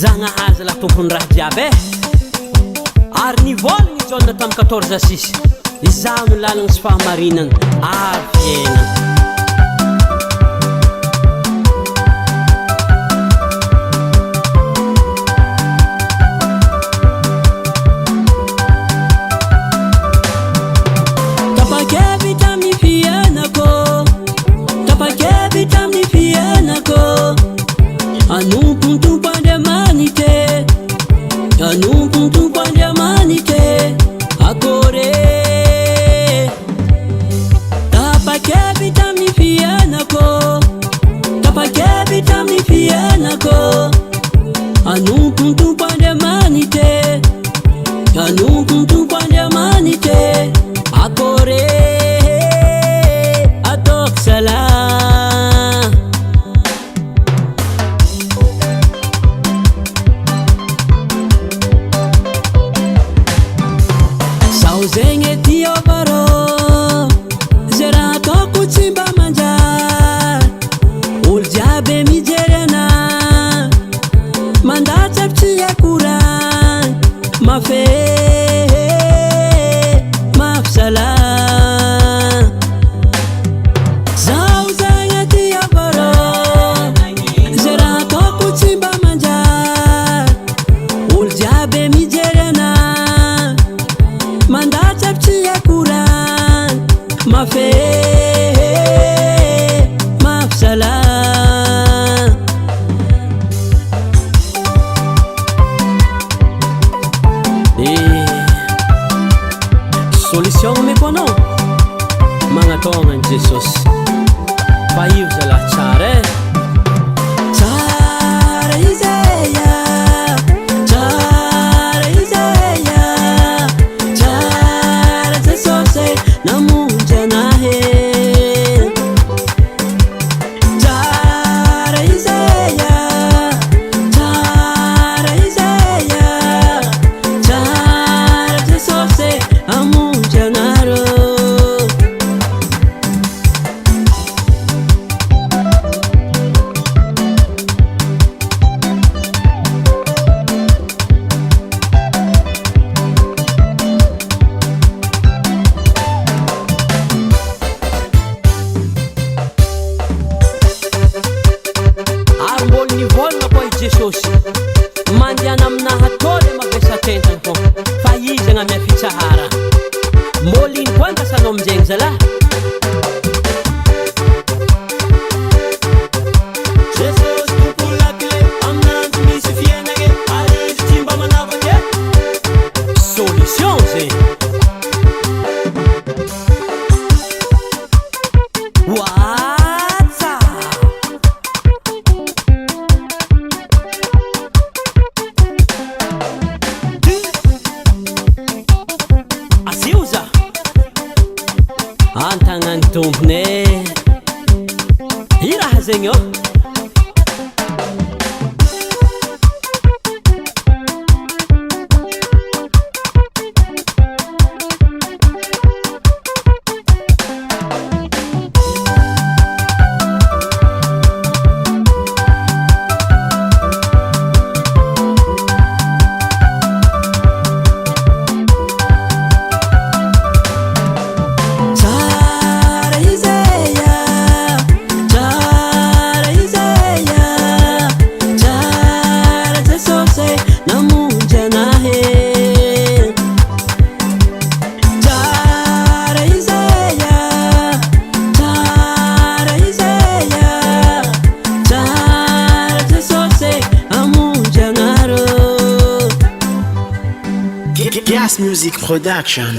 Zagnahazy la tompony raha jiaby ary nivolagny jaune tamin'ny 14/6 izaho no lalagny sy fahamarinana ary fiainana. Tapakevitra amin'ny fiainako, tapakevitra amin'ny fiainako, anompony tompo Andriamanitra, anompony tompo Andriamanitra, akore. Tapakevitra amin'ny fiainako, tapakevitra amin'ny fiainako, anompony tompo Andriamanitra, anompony tompo Andriamanitra, akore. Ataoko salama. Zegny ety avarô, zay raha ataoko tsy mba manjary. Olo jiaby mijery anahy, mandatsafitsy akorany, mafy zaho zegny ety avarô, zay raha ataoko tsy mba manjary. Olo jiaby mijery anahy, mandatsafitsy akorany, mafy solution meko anao magnataonany Jesosy fa io zalahy tsara e. Tsara izeya, tsara izeya, tsara Jesosy namonjy anahy. Tsara izeya, tsara izeya, tsara Jesosy amonjy anarô. Ary mbôla nivolagna koa i Jesosy mandiana aminaha tôly mavesatentana fô fa izy agnamia fitsahara. Mbôla iny koa andasanao aminjegny zalahy. Jesosy tompo lakile aminanjy misy fiainagny ary izy tsy mba manavaka solution zegny. Asiuza antagnany tompony i raha zegny ô. Gas Music Production.